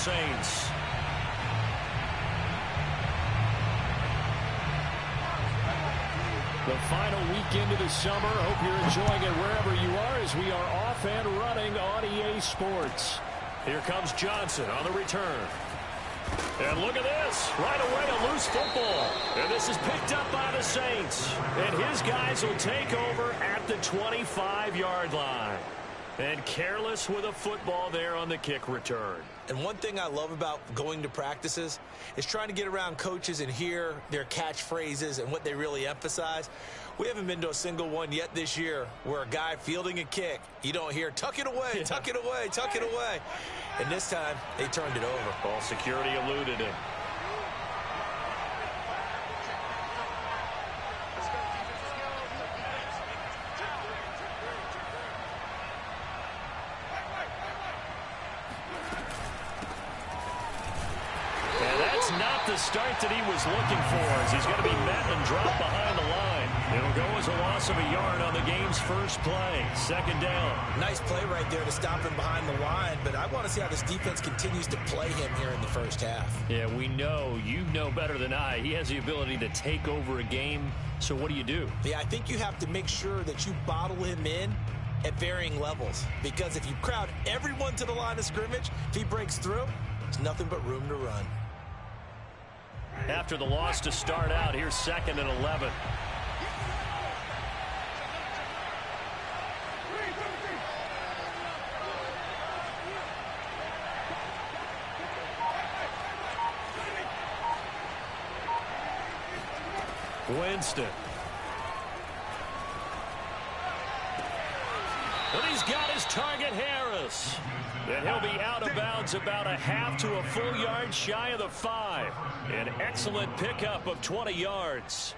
Saints. The final weekend of the summer. Hope you're enjoying it wherever you are as we are off and running on EA Sports. Here comes Johnson on the return. And look at this. Right away, a loose football. And this is picked up by the Saints. And his guys will take over at the 25-yard line. And careless with a football there on the kick return. And one thing I love about going to practices is trying to get around coaches and hear their catchphrases and what they really emphasize. We haven't been to a single one yet this year where a guy fielding a kick, you don't hear, tuck it away, tuck it away, tuck it away. And this time, they turned it over. Ball security eluded him. Not the start that he was looking for as he's going to be met and dropped behind the line. It'll go as a loss of a yard on the game's first play. Second down. Nice play right there to stop him behind the line, but I want to see how this defense continues to play him here in the first half. Yeah, we know, you know better than I, he has the ability to take over a game. So what do you do? Yeah, I think you have to make sure that you bottle him in at varying levels, because if you crowd everyone to the line of scrimmage, if he breaks through, there's nothing but room to run. After the loss to start out, here's 2nd and 11. Winston. But he's got his target, Harris. And he'll be out of bounds about a half to a full yard shy of the 5. An excellent pickup of 20 yards.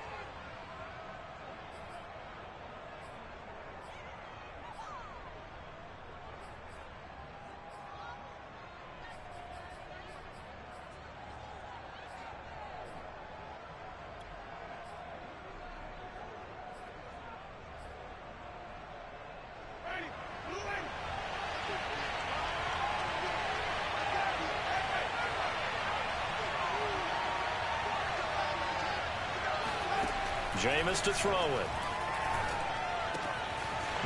Jameis to throw it.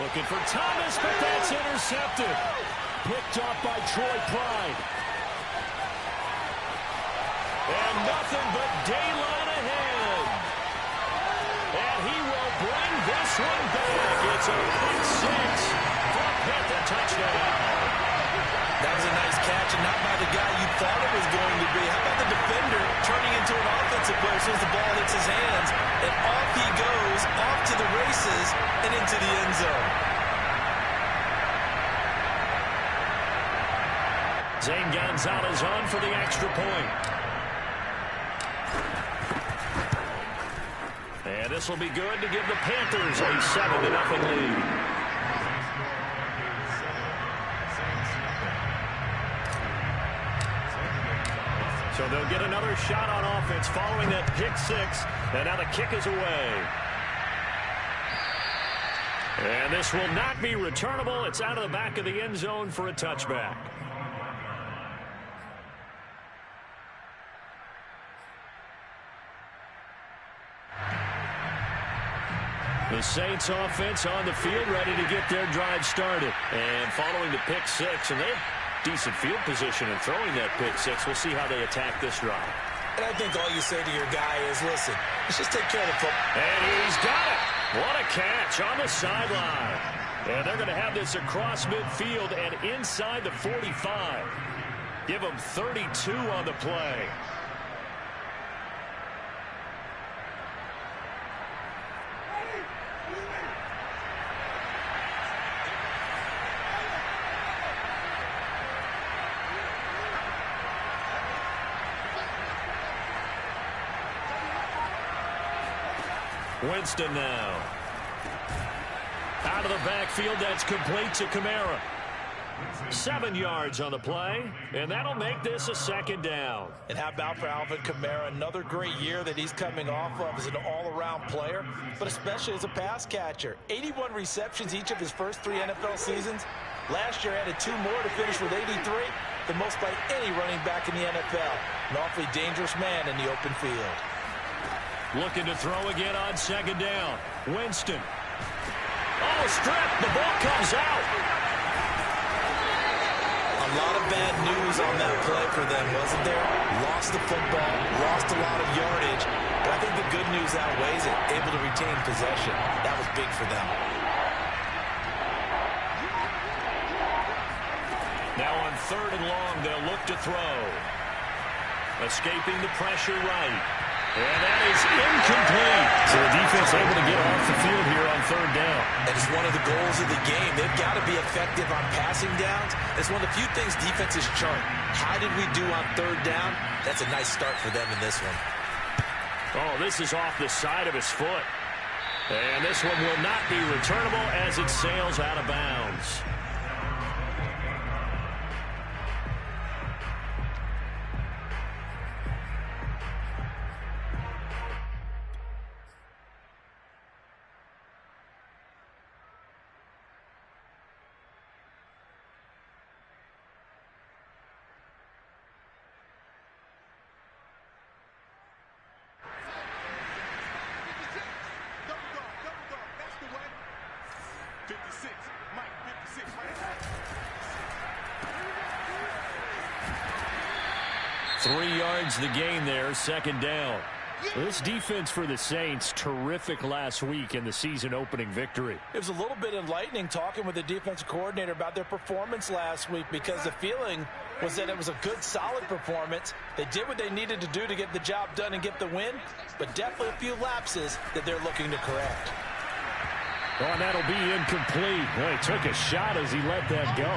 Looking for Thomas, but that's intercepted. Picked off by Troy Pride. And nothing but daylight ahead. And he will bring this one back. It's a pick six for a Panther touchdown. That was a nice catch, and not by the guy you thought it was going to be. How about the defender turning into an offensive player as soon as the ball hits his hands? And off he goes, off to the races, and into the end zone. Zane Gonzalez on for the extra point. And this will be good to give the Panthers a 7-0 lead. So they'll get another shot on offense following that pick six. And now the kick is away. And this will not be returnable. It's out of the back of the end zone for a touchback. The Saints offense on the field ready to get their drive started. And following the pick six, and they have decent field position in throwing that pick six. We'll see how they attack this drive. And I think all you say to your guy is, listen, let's just take care of the football. And he's got it. What a catch on the sideline. And they're going to have this across midfield and inside the 45. Give them 32 on the play. Winston now. Out of the backfield, that's complete to Kamara. 7 yards on the play, and that'll make this a second down. And how about for Alvin Kamara? Another great year that he's coming off of as an all-around player, but especially as a pass catcher. 81 receptions each of his first 3 NFL seasons. Last year added 2 more to finish with 83. the most by any running back in the NFL. An awfully dangerous man in the open field. Looking to throw again on second down. Winston. Oh, stripped. The ball comes out. A lot of bad news on that play for them, wasn't there? Lost the football, lost a lot of yardage, but I think the good news outweighs it. Able to retain possession. That was big for them. Now on third and long, they'll look to throw. Escaping the pressure right. And that is incomplete. So the defense able to get off the field here on third down. And it's one of the goals of the game. They've got to be effective on passing downs. It's one of the few things defenses chart. How did we do on third down? That's a nice start for them in this one. Oh, this is off the side of his foot. And this one will not be returnable as it sails out of bounds. The gain there, second down. This defense for the Saints, terrific last week in the season-opening victory. It was a little bit enlightening talking with the defensive coordinator about their performance last week because the feeling was that it was a good, solid performance. They did what they needed to do to get the job done and get the win, but definitely a few lapses that they're looking to correct. Oh, and that'll be incomplete. Well, he took a shot as he let that go.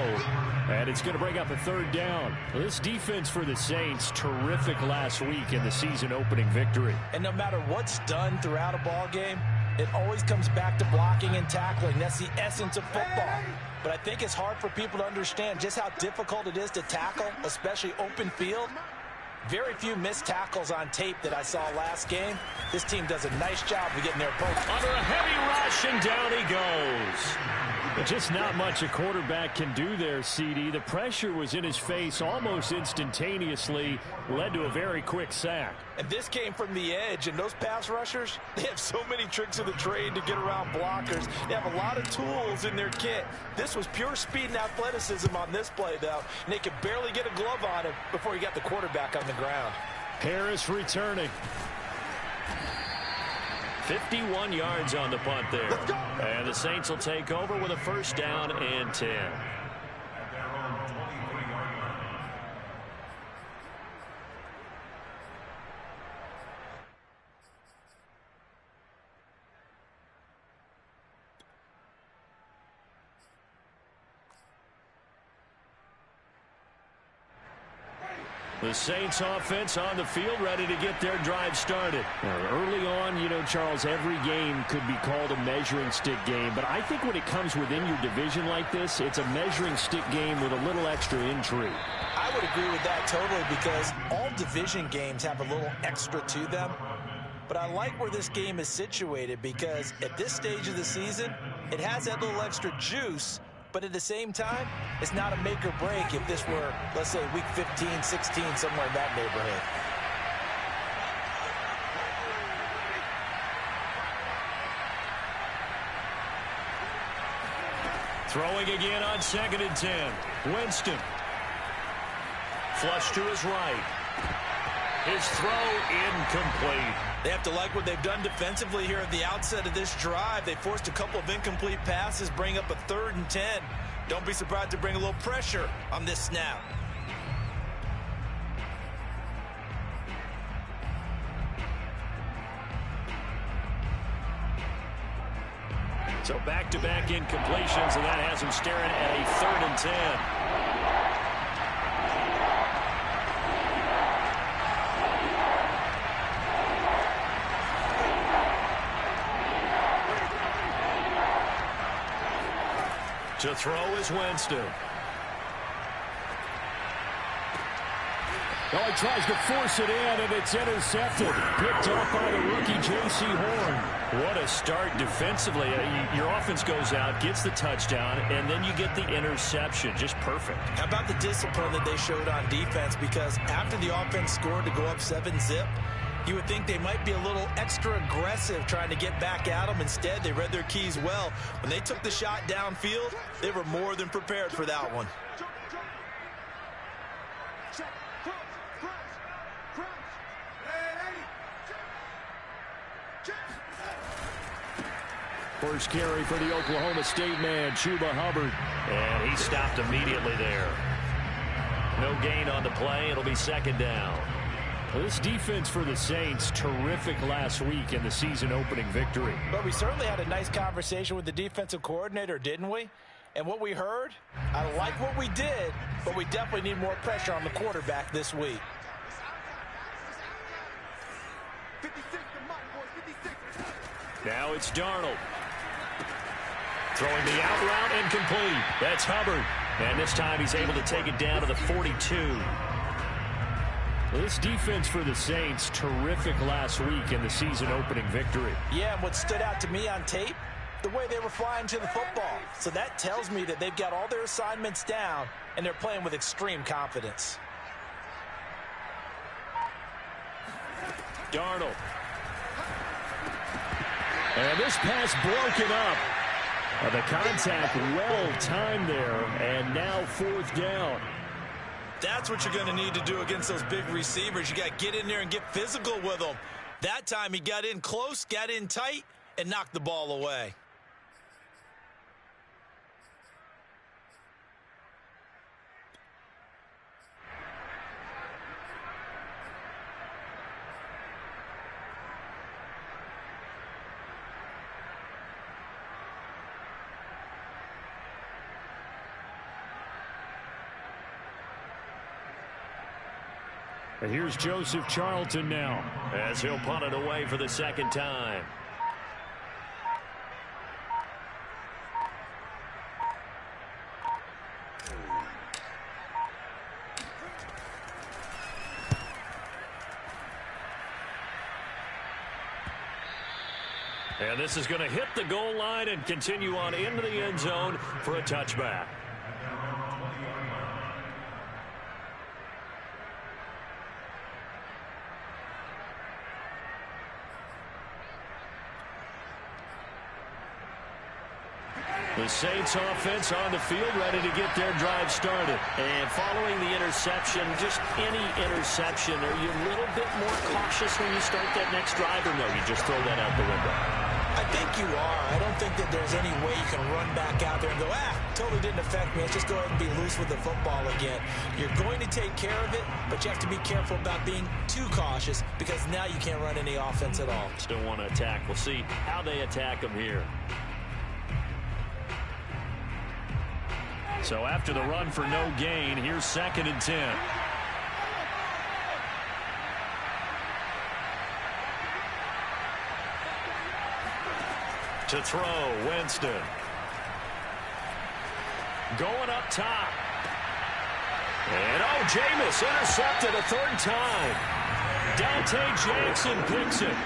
And it's going to bring up a third down. This defense for the Saints, terrific last week in the season-opening victory. And no matter what's done throughout a ball game, it always comes back to blocking and tackling. That's the essence of football. But I think it's hard for people to understand just how difficult it is to tackle, especially open field. Very few missed tackles on tape that I saw last game. This team does a nice job of getting their opponent. Under a heavy rush, and down he goes. But just not much a quarterback can do there, CD. The pressure was in his face almost instantaneously, led to a very quick sack. And this came from the edge, and those pass rushers, they have so many tricks of the trade to get around blockers. They have a lot of tools in their kit. This was pure speed and athleticism on this play, though, and they could barely get a glove on him before he got the quarterback on the ground. Harris returning. 51 yards on the punt there. And the Saints will take over with a first down and 10. The Saints offense on the field, ready to get their drive started. Early on, you know, Charles, every game could be called a measuring stick game. But I think when it comes within your division like this, it's a measuring stick game with a little extra intrigue. I would agree with that totally because all division games have a little extra to them. But I like where this game is situated because at this stage of the season, it has that little extra juice. But at the same time, it's not a make or break if this were, let's say, week 15, 16, somewhere in that neighborhood. Throwing again on second and 10. Winston. Flush to his right. His throw incomplete. They have to like what they've done defensively here at the outset of this drive. They forced a couple of incomplete passes, bring up a 3rd and 10. Don't be surprised to bring a little pressure on this snap. So back-to-back incompletions, and that has him staring at a 3rd and 10. To throw is Winston. Oh, he tries to force it in, and it's intercepted. Picked up by the rookie J.C. Horn. What a start defensively. Your offense goes out, gets the touchdown, and then you get the interception. Just perfect. How about the discipline that they showed on defense? Because after the offense scored to go up 7-zip, you would think they might be a little extra aggressive trying to get back at them. Instead, they read their keys well. When they took the shot downfield, they were more than prepared for that one. First carry for the Oklahoma State man, Chuba Hubbard. And he stopped immediately there. No gain on the play. It'll be second down. This defense for the Saints, terrific last week in the season-opening victory. But we certainly had a nice conversation with the defensive coordinator, didn't we? And what we heard, I like what we did, but we definitely need more pressure on the quarterback this week. Now it's Darnold. Throwing the out route incomplete. That's Hubbard. And this time he's able to take it down to the 42. This defense for the Saints, terrific last week in the season-opening victory. Yeah, and what stood out to me on tape, the way they were flying to the football. So that tells me that they've got all their assignments down, and they're playing with extreme confidence. Darnold. And this pass broken up. The contact well-timed there, and now fourth down. That's what you're going to need to do against those big receivers. You got to get in there and get physical with them. That time he got in close, got in tight, and knocked the ball away. And here's Joseph Charlton now, as he'll punt it away for the second time. And this is going to hit the goal line and continue on into the end zone for a touchback. The Saints offense on the field, ready to get their drive started. And following the interception, just any interception, are you a little bit more cautious when you start that next drive, or no, you just throw that out the window? I think you are. I don't think that there's any way you can run back out there and go, totally didn't affect me. Let's just go ahead and be loose with the football again. You're going to take care of it, but you have to be careful about being too cautious because now you can't run any offense at all. Still want to attack. We'll see how they attack them here. So after the run for no gain, here's 2nd and 10. To throw, Winston. Going up top. And Jameis intercepted a third time. Dante Jackson picks it.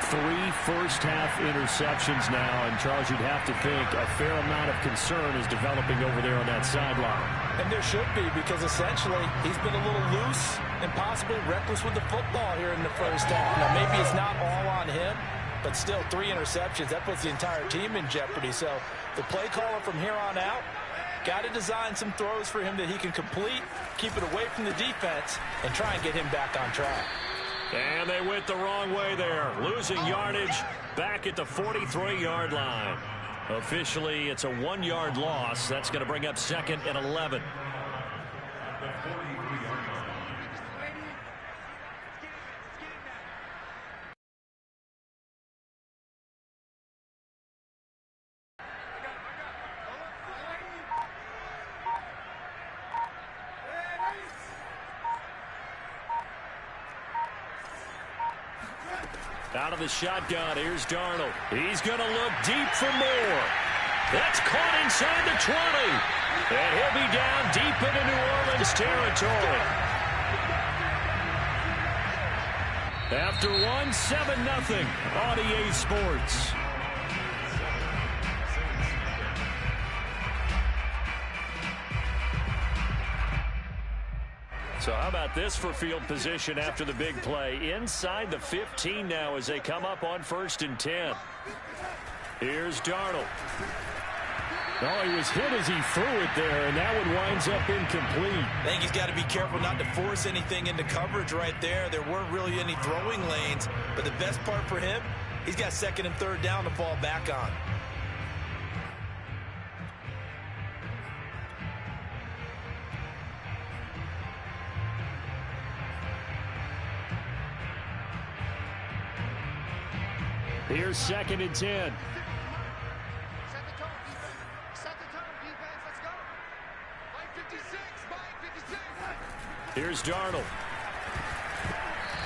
3 first-half interceptions now, and Charles, you'd have to think a fair amount of concern is developing over there on that sideline. And there should be, because essentially he's been a little loose and possibly reckless with the football here in the first half. Now, maybe it's not all on him, but still 3 interceptions. That puts the entire team in jeopardy. So the play caller from here on out got to design some throws for him that he can complete, keep it away from the defense, and try and get him back on track. And they went the wrong way there, losing yardage back at the 43-yard line. Officially, it's a 1-yard loss. That's going to bring up 2nd and 11. Out of the shotgun, here's Darnold. He's going to look deep for more. That's caught inside the 20. And he'll be down deep into New Orleans territory. After one, 7-0 on EA Sports. So how about this for field position after the big play? Inside the 15 now as they come up on 1st and 10. Here's Darnold. Oh, he was hit as he threw it there, and that one winds up incomplete. I think he's got to be careful not to force anything into coverage right there. There weren't really any throwing lanes, but the best part for him, he's got 2nd and 3rd down to fall back on. Here's 2nd and 10. Here's Darnold.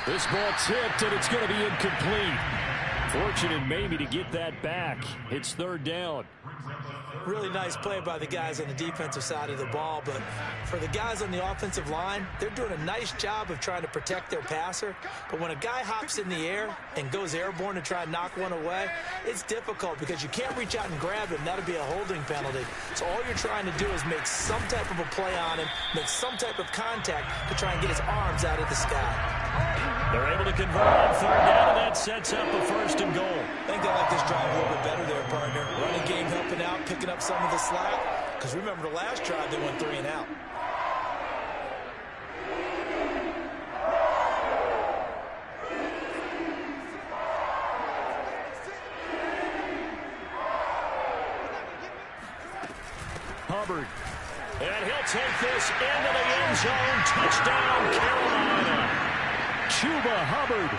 This ball tipped, and it's going to be incomplete. Fortunate maybe to get that back. It's 3rd down. Really nice play by the guys on the defensive side of the ball, but for the guys on the offensive line, they're doing a nice job of trying to protect their passer. But when a guy hops in the air and goes airborne to try and knock one away, it's difficult because you can't reach out and grab him. That'll be a holding penalty. So all you're trying to do is make some type of a play on him, make some type of contact to try and get his arms out of the sky. They're able to convert on 3rd down, and that sets up a 1st and goal. I think they like this drive a little bit better there, partner. Running game helping out, picking up some of the slack. Because remember the last drive, they went 3 and out. Hubbard. And he'll take this into the end zone. Touchdown, Carolina. Chuba Hubbard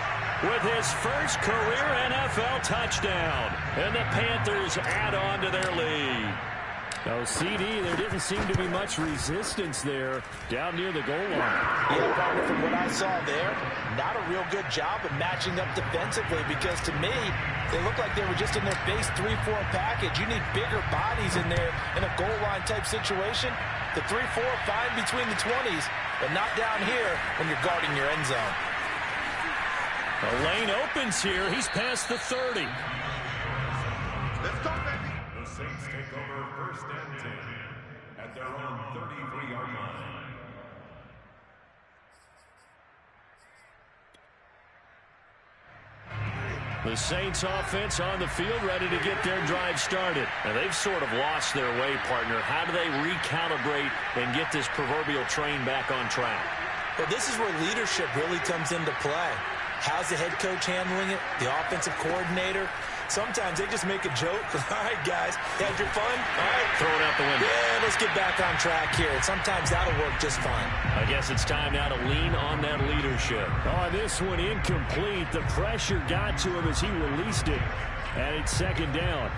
with his first career NFL touchdown. And the Panthers add on to their lead. Oh, CD, there didn't seem to be much resistance there down near the goal line. Yeah, partner, from what I saw there, not a real good job of matching up defensively because to me, they look like they were just in their base 3-4 package. You need bigger bodies in there in a goal line type situation. The 3-4 fine between the 20s, but not down here when you're guarding your end zone. The lane opens here. He's past the 30. Let's go, baby. The Saints take over 1st and 10 at their own 33-yard line. The Saints offense on the field ready to get their drive started. And they've sort of lost their way, partner. How do they recalibrate and get this proverbial train back on track? Well, this is where leadership really comes into play. How's the head coach handling it? The offensive coordinator? Sometimes they just make a joke. All right, guys, had your fun? All right. Throw it out the window. Yeah, let's get back on track here. And sometimes that'll work just fine. I guess it's time now to lean on that leadership. Oh, this one incomplete. The pressure got to him as he released it. And it's 2nd down.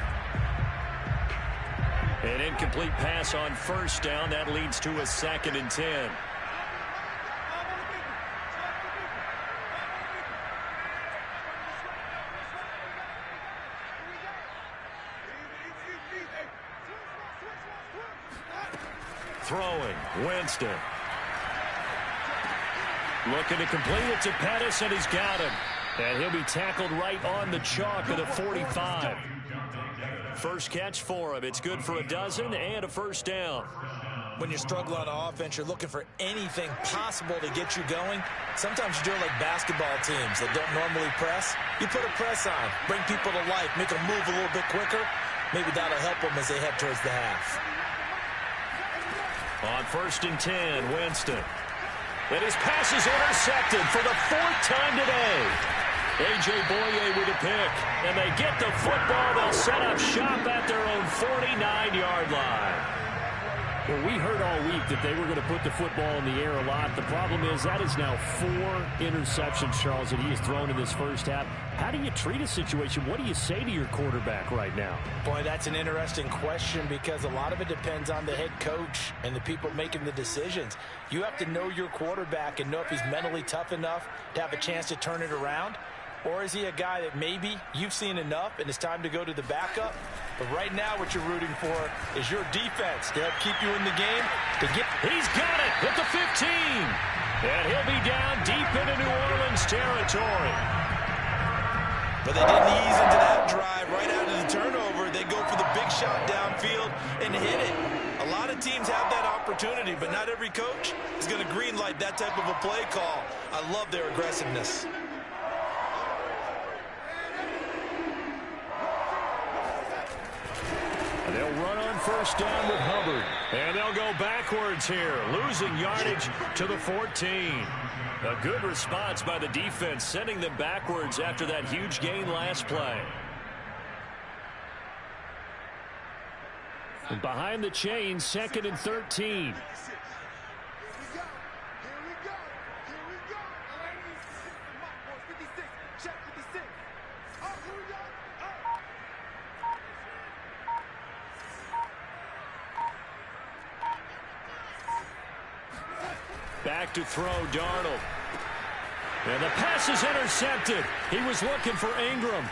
An incomplete pass on 1st down. That leads to a 2nd and 10. Throwing, Winston. Looking to complete it to Pettis, and he's got him. And he'll be tackled right on the chalk of the 45. First catch for him. It's good for a dozen and a 1st down. When you struggle on offense, you're looking for anything possible to get you going. Sometimes you do it like basketball teams that don't normally press. You put a press on, bring people to life, make them move a little bit quicker. Maybe that'll help them as they head towards the half. On 1st and 10, Winston. And his pass is intercepted for the 4th time today. A.J. Boye with a pick. And they get the football. They'll set up shop at their own 49-yard line. Well, we heard all week that they were going to put the football in the air a lot. The problem is that is now 4 interceptions, Charles, that he has thrown in this first half. How do you treat a situation? What do you say to your quarterback right now? Boy, that's an interesting question because a lot of it depends on the head coach and the people making the decisions. You have to know your quarterback and know if he's mentally tough enough to have a chance to turn it around. Or is he a guy that maybe you've seen enough and it's time to go to the backup? But right now what you're rooting for is your defense to help keep you in the game. He's got it at the 15. And he'll be down deep into New Orleans territory. But they didn't ease into that drive right out of the turnover. They go for the big shot downfield and hit it. A lot of teams have that opportunity, but not every coach is going to greenlight that type of a play call. I love their aggressiveness. They'll run on first down with Hubbard. And they'll go backwards here, losing yardage to the 14. A good response by the defense, sending them backwards after that huge gain last play. And behind the chain, 2nd and 13. Back to throw, Darnold. And the pass is intercepted. He was looking for Ingram.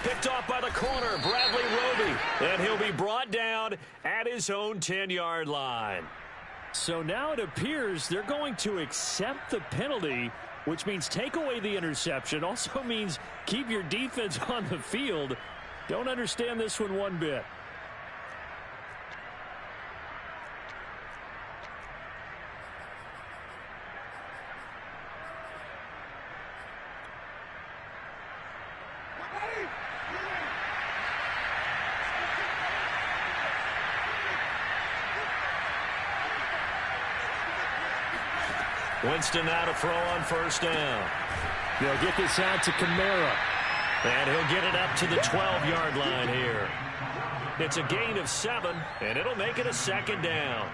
Picked off by the corner, Bradley Roby. And he'll be brought down at his own 10-yard line. So now it appears they're going to accept the penalty, which means take away the interception. Also means keep your defense on the field. Don't understand this one bit. Winston now to throw on first down. They'll get this out to Kamara. And he'll get it up to the 12-yard line here. It's a gain of 7, and it'll make it a 2nd down.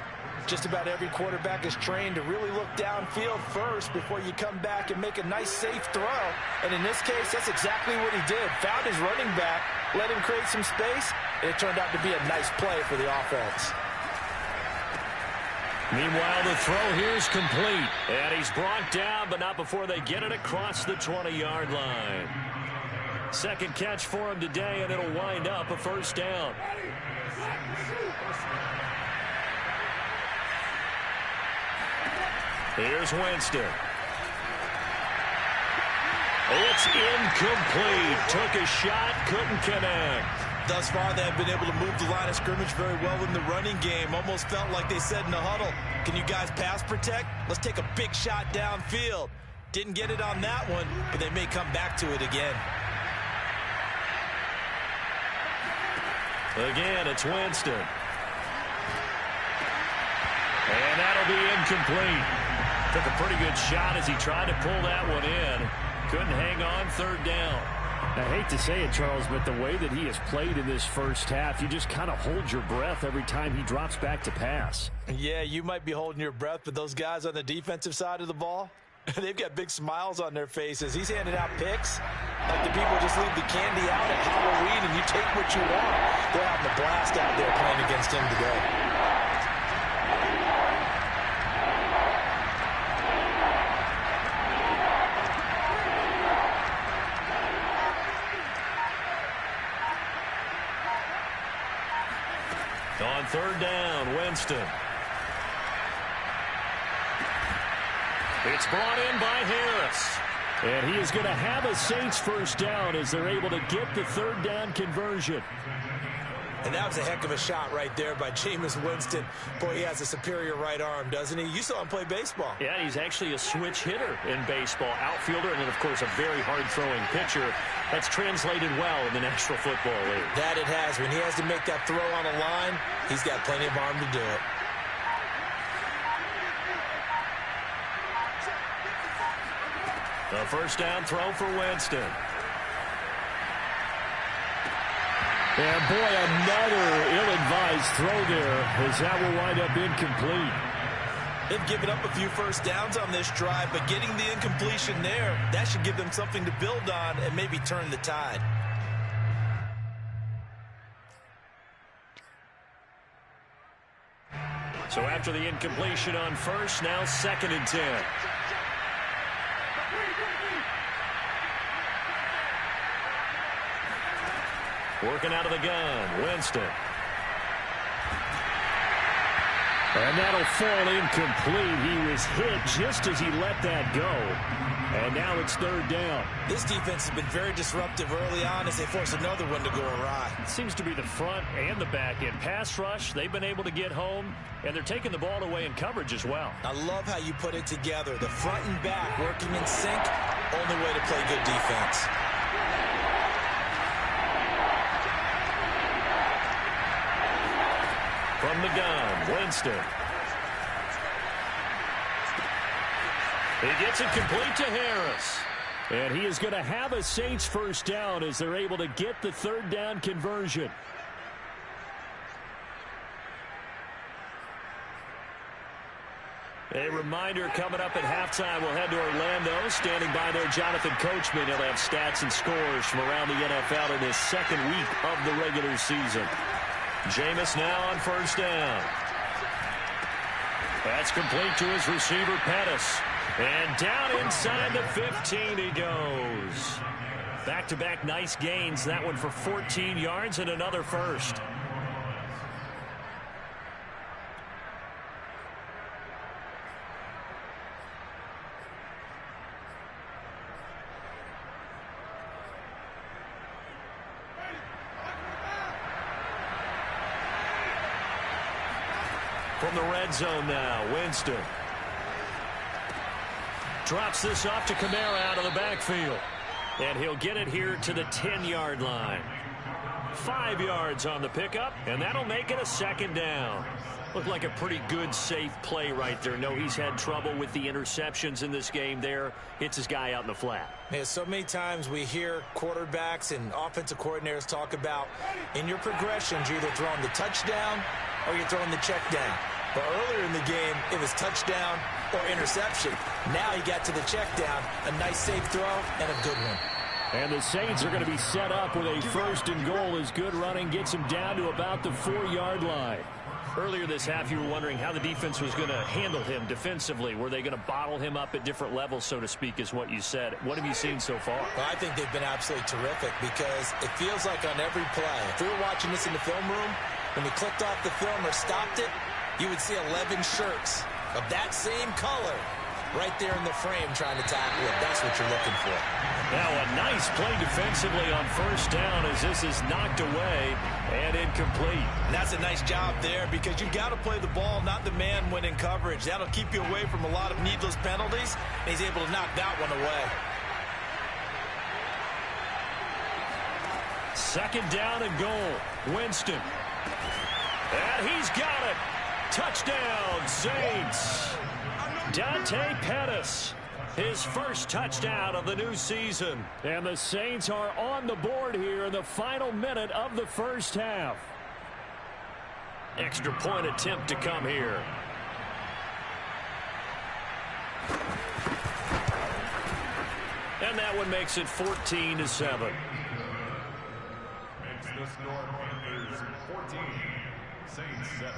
Just about every quarterback is trained to really look downfield first before you come back and make a nice, safe throw. And in this case, that's exactly what he did. Found his running back, let him create some space, and it turned out to be a nice play for the offense. Meanwhile, the throw here is complete. And he's brought down, but not before they get it across the 20-yard line. Second catch for him today, and it'll wind up a first down. Here's Winston. It's incomplete. Took a shot, couldn't connect. Thus far, they have been able to move the line of scrimmage very well in the running game. Almost felt like they said in the huddle, can you guys pass protect? Let's take a big shot downfield. Didn't get it on that one, but they may come back to it again. Again, it's Winston. And that'll be incomplete. Took a pretty good shot as he tried to pull that one in. Couldn't hang on, 3rd down. I hate to say it, Charles, but the way that he has played in this first half, you just kind of hold your breath every time he drops back to pass. Yeah, you might be holding your breath, but those guys on the defensive side of the ball, they've got big smiles on their faces. He's handing out picks like the people just leave the candy out at Halloween and you take what you want. They're having a blast out there playing against him today. On 3rd down, Winston. It's brought in by Harris. And he is going to have a Saints first down as they're able to get the 3rd down conversion. And that was a heck of a shot right there by Jameis Winston. Boy, he has a superior right arm, doesn't he? You saw him play baseball. Yeah, he's actually a switch hitter in baseball. Outfielder and then, of course, a very hard-throwing pitcher. That's translated well in the National Football League. That it has. When he has to make that throw on a line, he's got plenty of arm to do it. The first down throw for Winston. And boy, another ill-advised throw there as that will wind up incomplete. They've given up a few first downs on this drive, but getting the incompletion there, that should give them something to build on and maybe turn the tide. So after the incompletion on first, now 2nd and 10. Working out of the gun, Winston. And that'll fall incomplete. He was hit just as he let that go. And now it's third down. This defense has been very disruptive early on as they force another one to go awry. It seems to be the front and the back end. Pass rush, they've been able to get home, and they're taking the ball away in coverage as well. I love how you put it together. The front and back working in sync, only way to play good defense. From the gun, Winston. He gets it complete to Harris. And he is going to have a Saints first down as they're able to get the third down conversion. A reminder coming up at halftime, we'll head to Orlando. Standing by there, Jonathan Coachman. He'll have stats and scores from around the NFL in his second week of the regular season. Jameis now on first down. That's complete to his receiver, Pettis. And down inside the 15 he goes. Back-to-back nice gains. That one for 14 yards and another first. From the red zone now, Winston. Drops this off to Kamara out of the backfield. And he'll get it here to the 10-yard line. 5 yards on the pickup, and that'll make it a second down. Looked like a pretty good, safe play right there. No, he's had trouble with the interceptions in this game there. Hits his guy out in the flat. Yeah, so many times we hear quarterbacks and offensive coordinators talk about in your progressions, you're either throwing the touchdown or you're throwing the check down. But earlier in the game, it was touchdown or interception. Now he got to the check down, a nice safe throw, and a good one. And the Saints are going to be set up with a first and goal as good running gets him down to about the 4-yard line. Earlier this half, you were wondering how the defense was going to handle him defensively. Were they going to bottle him up at different levels, so to speak, is what you said. What have you seen so far? Well, I think they've been absolutely terrific because it feels like on every play, if we were watching this in the film room, when we clicked off the film or stopped it, you would see 11 shirts of that same color right there in the frame trying to tackle it. That's what you're looking for. Now a nice play defensively on first down as this is knocked away and incomplete. And that's a nice job there because you've got to play the ball, not the man when in coverage. That'll keep you away from a lot of needless penalties, and he's able to knock that one away. Second down and goal. Winston. And he's got it. Touchdown, Saints. Dante Pettis, his first touchdown of the new season. And the Saints are on the board here in the final minute of the first half. Extra point attempt to come here. And that one makes it 14-7. Makes the score Panthers 14, Saints 7.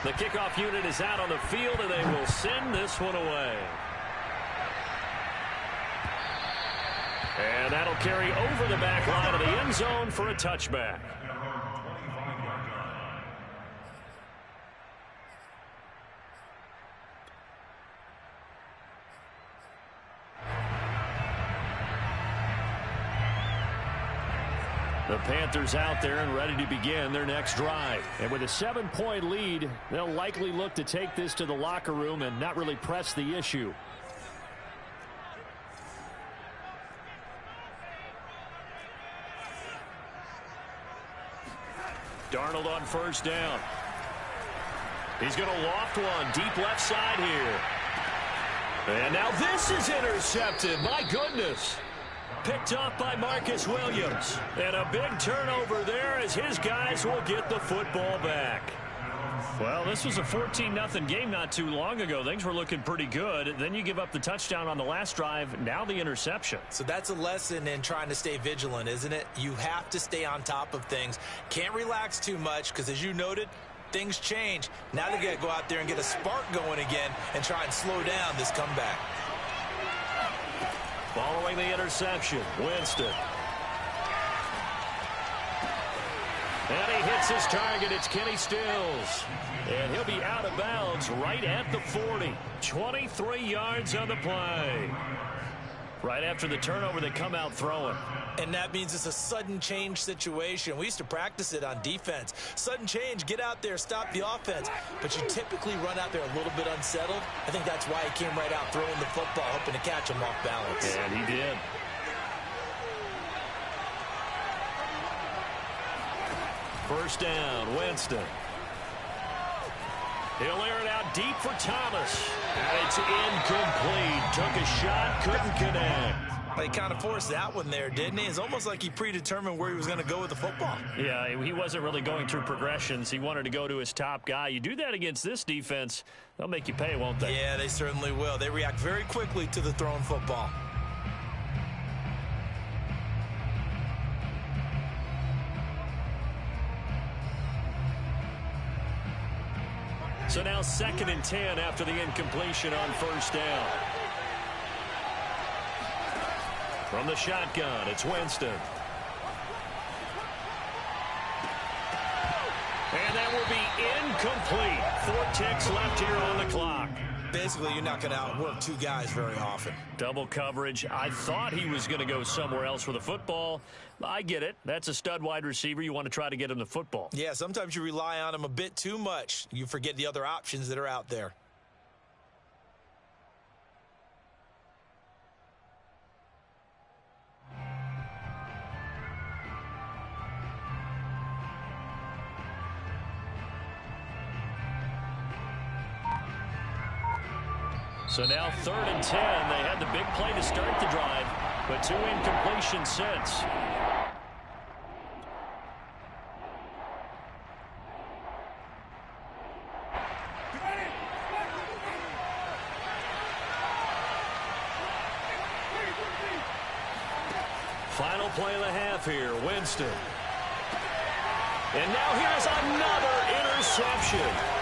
The kickoff unit is out on the field, and they will send this one away. And that'll carry over the back line of the end zone for a touchback. The Panthers out there and ready to begin their next drive. And with a 7-point lead, they'll likely look to take this to the locker room and not really press the issue. Darnold on first down. He's going to loft one deep left side here. And now this is intercepted. My goodness. Picked off by Marcus Williams. And a big turnover there as his guys will get the football back. Well, this was a 14-0 game not too long ago. Things were looking pretty good. Then you give up the touchdown on the last drive. Now the interception. So that's a lesson in trying to stay vigilant, isn't it? You have to stay on top of things. Can't relax too much because, as you noted, things change. Now they got to go out there and get a spark going again and try and slow down this comeback. Following the interception, Winston. And he hits his target. It's Kenny Stills. And he'll be out of bounds right at the 40. 23 yards on the play. Right after the turnover, they come out throwing. And that means it's a sudden change situation. We used to practice it on defense. Sudden change, get out there, stop the offense. But you typically run out there a little bit unsettled. I think that's why he came right out throwing the football, hoping to catch him off balance. And he did. First down, Winston. He'll air it out deep for Thomas. And it's incomplete. Took a shot, couldn't connect. He kind of forced that one there, didn't he? It's almost like he predetermined where he was going to go with the football. Yeah, he wasn't really going through progressions. He wanted to go to his top guy. You do that against this defense, they'll make you pay, won't they? Yeah, they certainly will. They react very quickly to the thrown football. So now 2nd and 10 after the incompletion on first down. From the shotgun, it's Winston. And that will be incomplete. 4 ticks left here on the clock. Basically, you're not going to outwork two guys very often. Double coverage. I thought he was going to go somewhere else with the football. I get it. That's a stud wide receiver. You want to try to get him the football. Yeah, sometimes you rely on him a bit too much. You forget the other options that are out there. So now 3rd and 10. They had the big play to start the drive, but 2 incompletions since. Final play of the half here, Winston. And now here's another interception.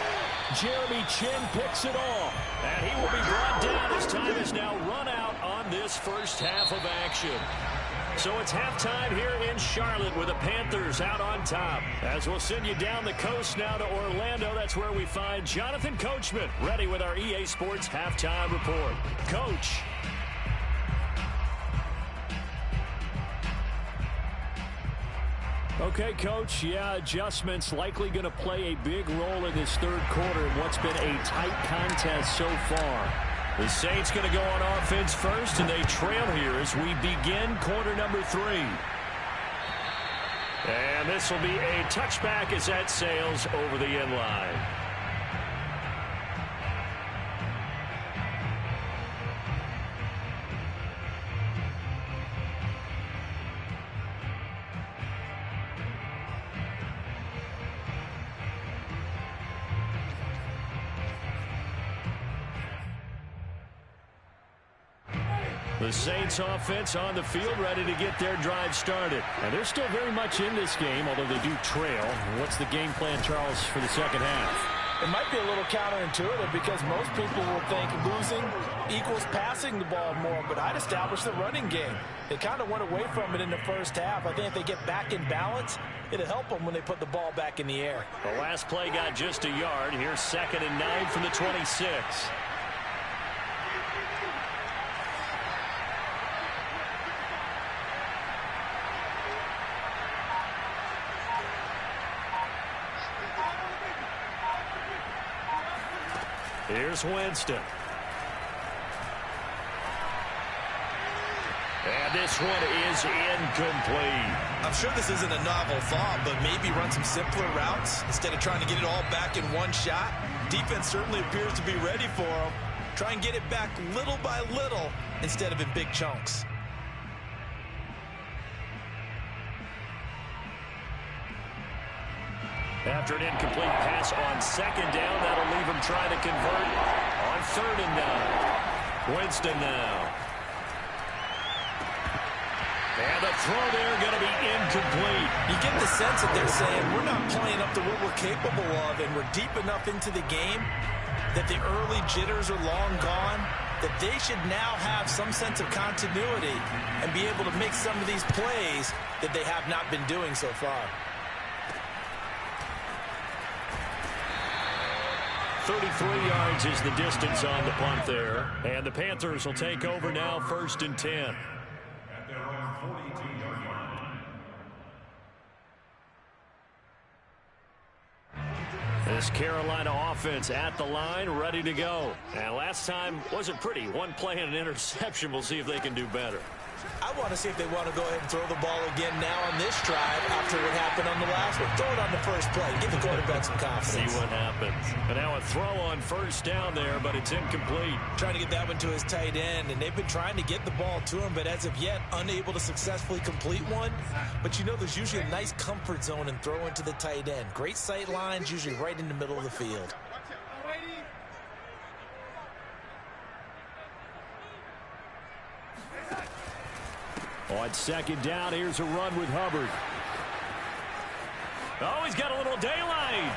Jeremy Chin picks it off, and he will be brought down as time is now run out on this first half of action. So it's halftime here in Charlotte with the Panthers out on top. As we'll send you down the coast now to Orlando, that's where we find Jonathan Coachman ready with our EA Sports halftime report. Coach. Okay, Coach, yeah, adjustments likely going to play a big role in this third quarter in what's been a tight contest so far. The Saints going to go on offense first, and they trail here as we begin quarter number 3. And this will be a touchback as that sails over the end line. The Saints offense on the field ready to get their drive started. And they're still very much in this game, although they do trail. What's the game plan, Charles, for the second half? It might be a little counterintuitive because most people will think losing equals passing the ball more, but I'd establish the running game. They kind of went away from it in the first half. I think if they get back in balance, it'll help them when they put the ball back in the air. The last play got just a yard. Here's 2nd and 9 from the 26. Here's Winston. And this one is incomplete. I'm sure this isn't a novel thought, but maybe run some simpler routes instead of trying to get it all back in one shot. Defense certainly appears to be ready for them. Try and get it back little by little instead of in big chunks. After an incomplete pass on 2nd down, that'll leave him trying to convert on 3rd and 9. Winston now. And the throw there going to be incomplete. You get the sense that they're saying we're not playing up to what we're capable of, and we're deep enough into the game that the early jitters are long gone. that they should now have some sense of continuity and be able to make some of these plays that they have not been doing so far. 33 yards is the distance on the punt there. And the Panthers will take over now, 1st and 10. At their own 42-yard line. This Carolina offense at the line, ready to go. And last time wasn't pretty. One play and an interception. We'll see if they can do better. I want to see if they want to go ahead and throw the ball again now on this drive after what happened on the last one. Throw it on the first play. Give the quarterback some confidence. See what happens. And now a throw on 1st down there, but it's incomplete. Trying to get that one to his tight end, and they've been trying to get the ball to him, but as of yet, unable to successfully complete one. But you know there's usually a nice comfort zone in throwing to the tight end. Great sight lines, usually right in the middle of the field. On 2nd down, here's a run with Hubbard. Oh, he's got a little daylight.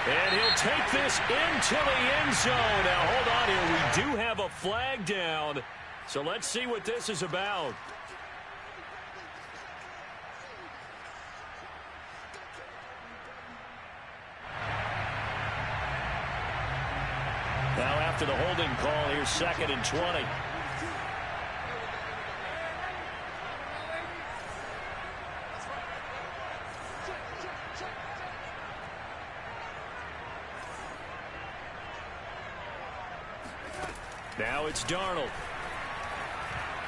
And he'll take this into the end zone. Now, hold on here. We do have a flag down. So let's see what this is about. Now, after the holding call, here's 2nd and 20. Now it's Darnold.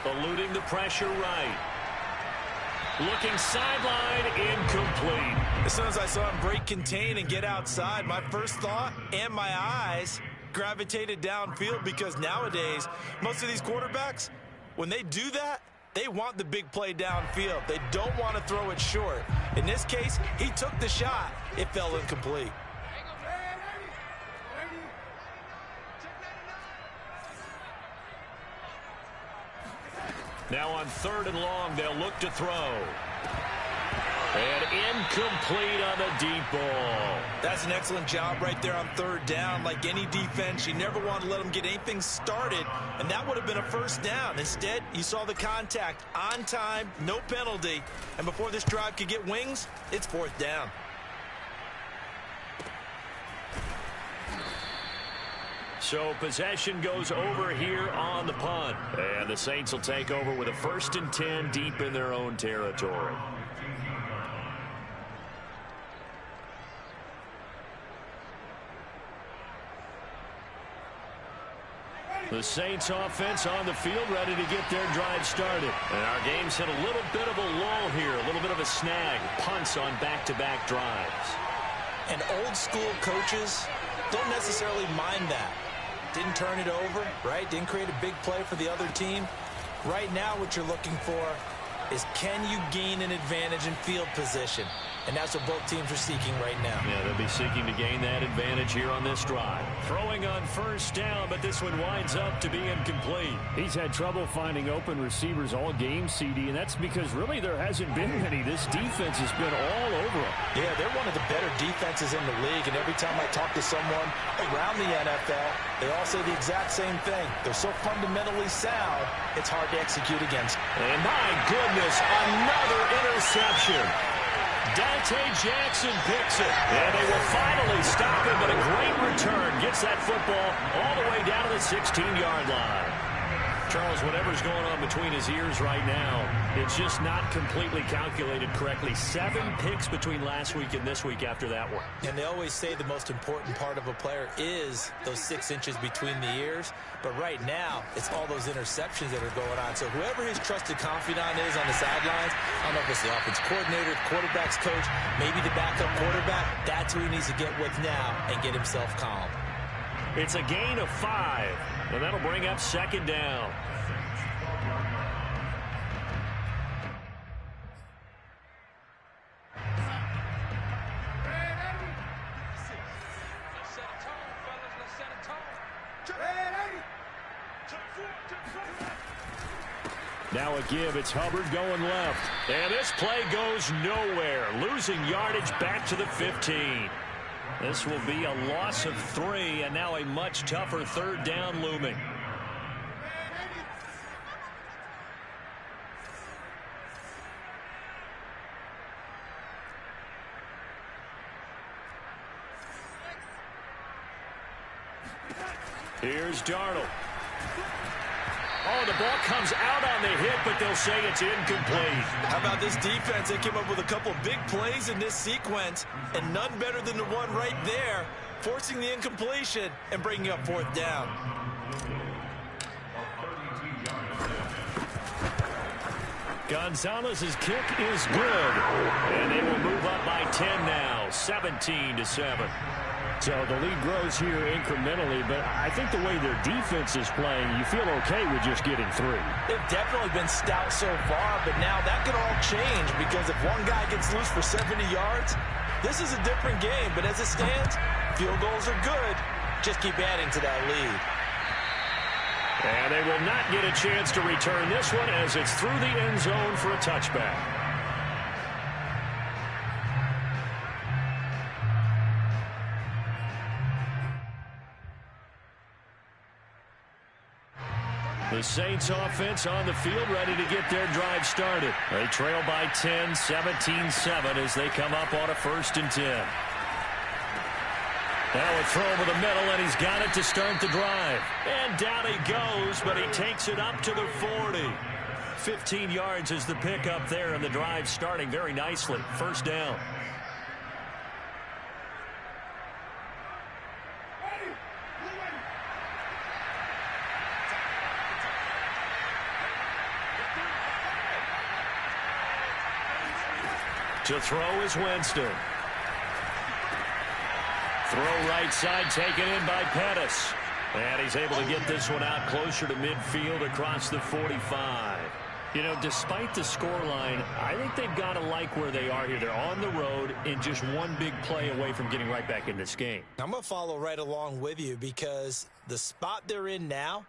Eluding the pressure right. Looking sideline, incomplete. As soon as I saw him break contain and get outside, my first thought and my eyes gravitated downfield, because nowadays, most of these quarterbacks, when they do that, they want the big play downfield. They don't want to throw it short. In this case, he took the shot. It fell incomplete. Now on 3rd and long, they'll look to throw. And incomplete on the deep ball. That's an excellent job right there on 3rd down. Like any defense, you never want to let them get anything started, and that would have been a 1st down. Instead, you saw the contact on time, no penalty, and before this drive could get wings, it's 4th down. So possession goes over here on the punt. And the Saints will take over with a 1st and 10 deep in their own territory. The Saints offense on the field, ready to get their drive started. And our game's hit a little bit of a lull here, a little bit of a snag. Punts on back-to-back drives. And old school coaches don't necessarily mind that. Didn't turn it over, right? Didn't create a big play for the other team. Right now what you're looking for is, can you gain an advantage in field position? And that's what both teams are seeking right now. Yeah, they'll be seeking to gain that advantage here on this drive. Throwing on 1st down, but this one winds up to be incomplete. He's had trouble finding open receivers all game, CD, and that's because really there hasn't been many. This defense has been all over them. Yeah, they're one of the better defenses in the league, and every time I talk to someone around the NFL, they all say the exact same thing. They're so fundamentally sound, it's hard to execute against. And my goodness, another interception. Dante Jackson picks it. And they will finally stop him, but a great return. Gets that football all the way down to the 16-yard line. Charles, whatever's going on between his ears right now, it's just not completely calculated correctly. 7 picks between last week and this week after that one. And they always say the most important part of a player is those 6 inches between the ears. But right now, it's all those interceptions that are going on. So whoever his trusted confidant is on the sidelines, I don't know if it's the offense coordinator, quarterback's coach, maybe the backup quarterback, that's who he needs to get with now and get himself calm. It's a gain of 5, and that'll bring up 2nd down. Now a give. It's Hubbard going left. And this play goes nowhere. Losing yardage back to the 15. This will be a loss of 3, and now a much tougher third down looming. Here's Darnold. Oh, the ball comes out on the hit, but they'll say it's incomplete. How about this defense? They came up with a couple of big plays in this sequence, and none better than the one right there, forcing the incompletion and bringing up 4th down. Gonzalez's kick is good, and they will move up by 10 now, 17-7. So the lead grows here incrementally, but I think the way their defense is playing, you feel okay with just getting 3. They've definitely been stout so far, but now that could all change because if one guy gets loose for 70 yards, this is a different game. But as it stands, field goals are good. Just keep adding to that lead. And they will not get a chance to return this one as it's through the end zone for a touchback. The Saints offense on the field ready to get their drive started. They trail by 10, 17-7 as they come up on a 1st and 10. Now a throw over the middle, and he's got it to start the drive. And down he goes, but he takes it up to the 40. 15 yards is the pickup there, and the drive starting very nicely. 1st down. To throw is Winston. Throw right side taken in by Pettis. And he's able to get this one out closer to midfield across the 45. You know, despite the scoreline, I think they've got to like where they are here. They're on the road and just one big play away from getting right back in this game. I'm going to follow right along with you because the spot they're in now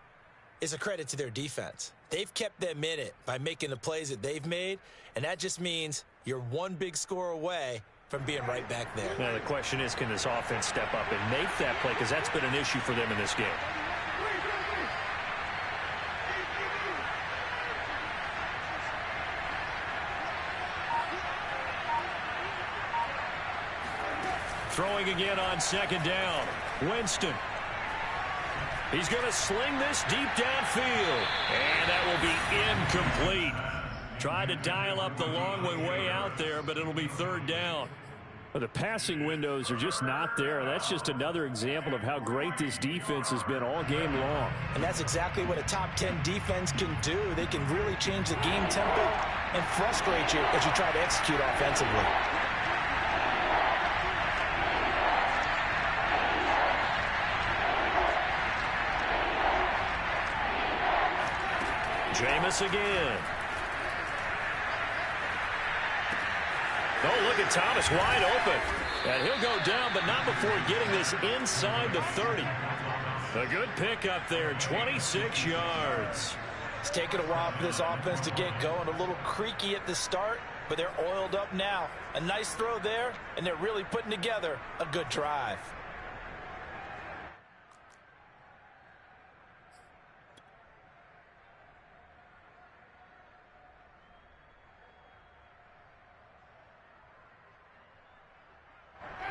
is a credit to their defense. They've kept them in it by making the plays that they've made, and that just means you're one big score away from being right back there. Now the question is, can this offense step up and make that play? Because that's been an issue for them in this game. Throwing again on 2nd down. Winston. He's going to sling this deep downfield. And that will be incomplete. Tried to dial up the long way out there, but it'll be 3rd down. Well, the passing windows are just not there. That's just another example of how great this defense has been all game long. And that's exactly what a top 10 defense can do. They can really change the game tempo and frustrate you as you try to execute offensively. Jameis again. Oh, look at Thomas wide open. And he'll go down, but not before getting this inside the 30. A good pickup there, 26 yards. It's taken a while for this offense to get going. A little creaky at the start, but they're oiled up now. A nice throw there, and they're really putting together a good drive.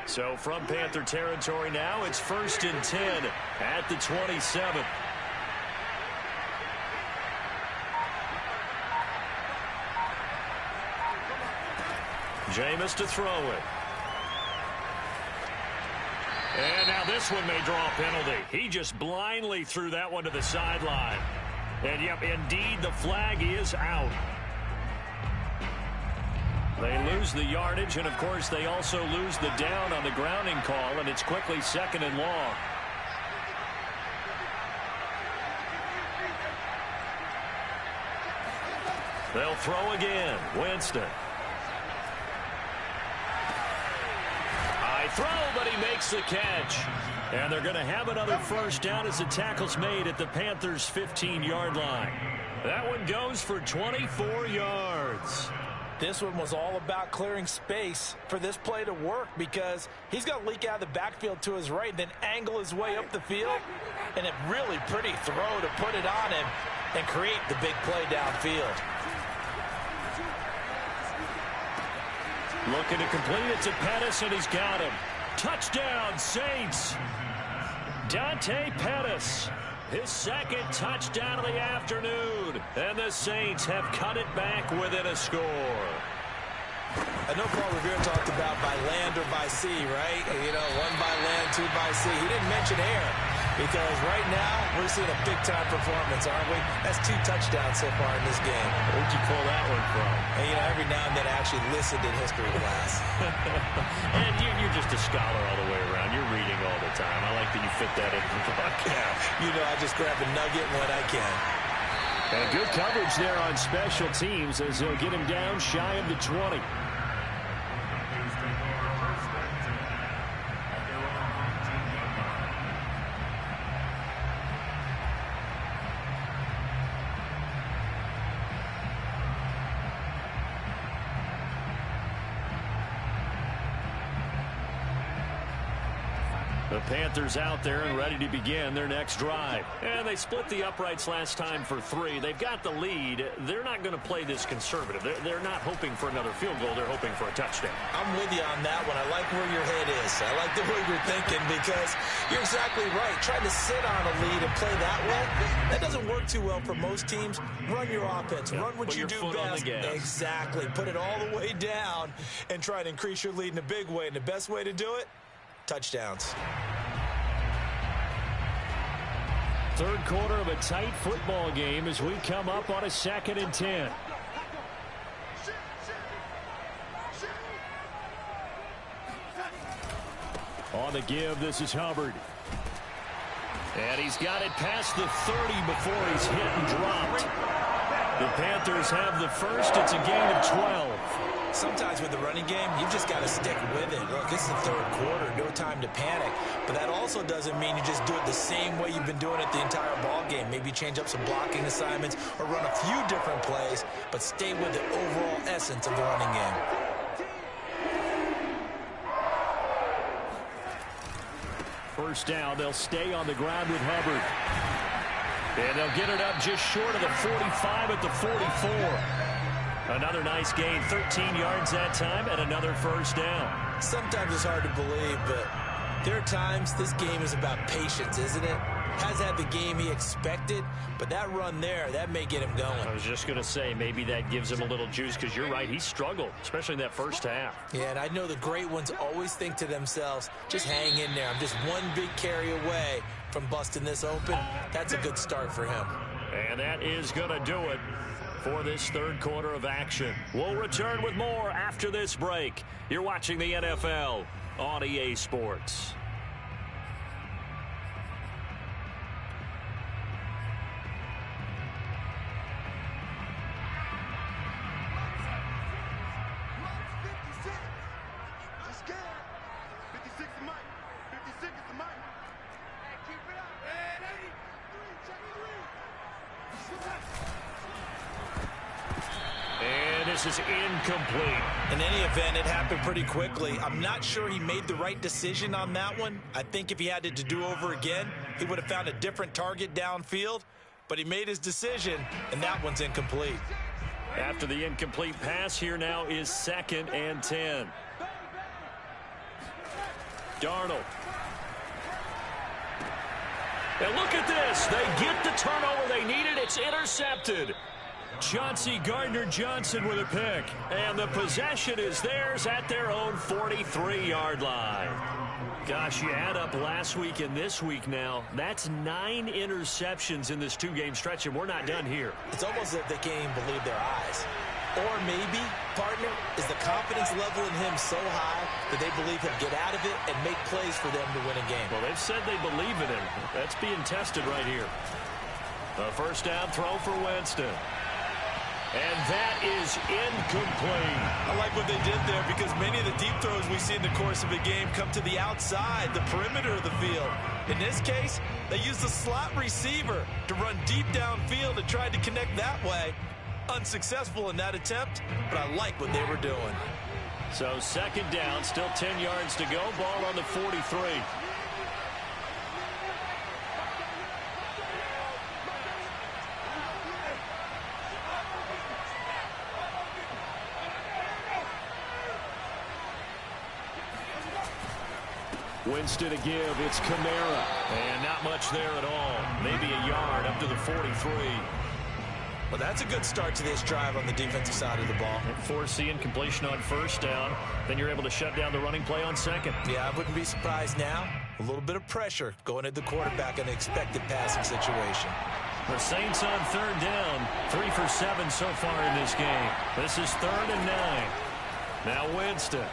So from Panther territory now, it's 1st and 10 at the 27. Jameis to throw it. And now this one may draw a penalty. He just blindly threw that one to the sideline. And yep, indeed, the flag is out. They lose the yardage, and of course they also lose the down on the grounding call, and it's quickly 2nd and long. They'll throw again. Winston. High throw, but he makes the catch. And they're going to have another 1st down as the tackle's made at the Panthers' 15-yard line. That one goes for 24 yards. This one was all about clearing space for this play to work because he's going to leak out of the backfield to his right, then angle his way up the field, and a really pretty throw to put it on him and create the big play downfield. Looking to complete it to Pettis, and he's got him. Touchdown, Saints. Dante Pettis, his second touchdown of the afternoon. And the Saints have cut it back within a score. I know Paul Revere talked about by land or by sea, right? You know, one by land, two by sea. He didn't mention air because right now we're seeing a big-time performance, aren't we? That's 2 touchdowns so far in this game. Where'd you pull that one from? And, you know, every now and then I actually listened in history class. And you're just a scholar all the way around. You're reading all the time. I like that you fit that into the broadcast. You know, I just grab a nugget when I can. And good coverage there on special teams as they'll get him down shy of the 20. The Panthers out there and ready to begin their next drive. And they split the uprights last time for 3. They've got the lead. They're not going to play this conservative. They're not hoping for another field goal. They're hoping for a touchdown. I'm with you on that one. I like where your head is. I like the way you're thinking because you're exactly right. Trying to sit on a lead and play that way, that doesn't work too well for most teams. Run your offense. Run what you do best. Exactly. Put it all the way down and try to increase your lead in a big way. And the best way to do it? Touchdowns. Third quarter of a tight football game as we come up on a 2nd and 10. On the give, this is Hubbard. And he's got it past the 30 before he's hit and dropped. The Panthers have the first. It's a gain of 12. Sometimes with the running game, you've just got to stick with it. Look, this is the third quarter, no time to panic. But that also doesn't mean you just do it the same way you've been doing it the entire ball game. Maybe change up some blocking assignments or run a few different plays, but stay with the overall essence of the running game. First down, they'll stay on the ground with Hubbard. And they'll get it up just short of the 45 at the 44. Another nice gain, 13 yards that time, and another first down. Sometimes it's hard to believe, but there are times this game is about patience, isn't it? Has had the game he expected, but that run there, that may get him going. I was just going to say, maybe that gives him a little juice, because you're right, he struggled, especially in that first half. Yeah, and I know the great ones always think to themselves, just hang in there. I'm just one big carry away from busting this open. That's a good start for him. And that is going to do it for this third quarter of action. We'll return with more after this break. You're watching the NFL on EA Sports. This is incomplete. In any event, it happened pretty quickly. I'm not sure he made the right decision on that one. I think if he had it to do over again, he would have found a different target downfield. But he made his decision, and that one's incomplete. After the incomplete pass, here now is 2nd and 10. Darnold. And look at this. They get the turnover they needed. It's intercepted. Chauncey Gardner-Johnson with a pick. And the possession is theirs at their own 43-yard line. Gosh, you add up last week and this week now. That's 9 interceptions in this 2-game stretch, and we're not done here. It's almost as if they can't even believe their eyes. Or maybe, partner, is the confidence level in him so high that they believe he'll get out of it and make plays for them to win a game. Well, they've said they believe in him. That's being tested right here. A first down throw for Winston. And that is incomplete. I like what they did there because many of the deep throws we see in the course of a game come to the outside, the perimeter of the field. In this case, they used the slot receiver to run deep downfield and tried to connect that way. Unsuccessful in that attempt, but I like what they were doing. So second down, still 10 yards to go. Ball on the 43. Winston to give. It's Kamara. And not much there at all. Maybe a yard up to the 43. Well, that's a good start to this drive on the defensive side of the ball. Forcing completion on first down. Then you're able to shut down the running play on second. Yeah, I wouldn't be surprised now. A little bit of pressure going at the quarterback in an expected passing situation. The Saints on third down. 3 for 7 so far in this game. This is 3rd and 9. Now Winston.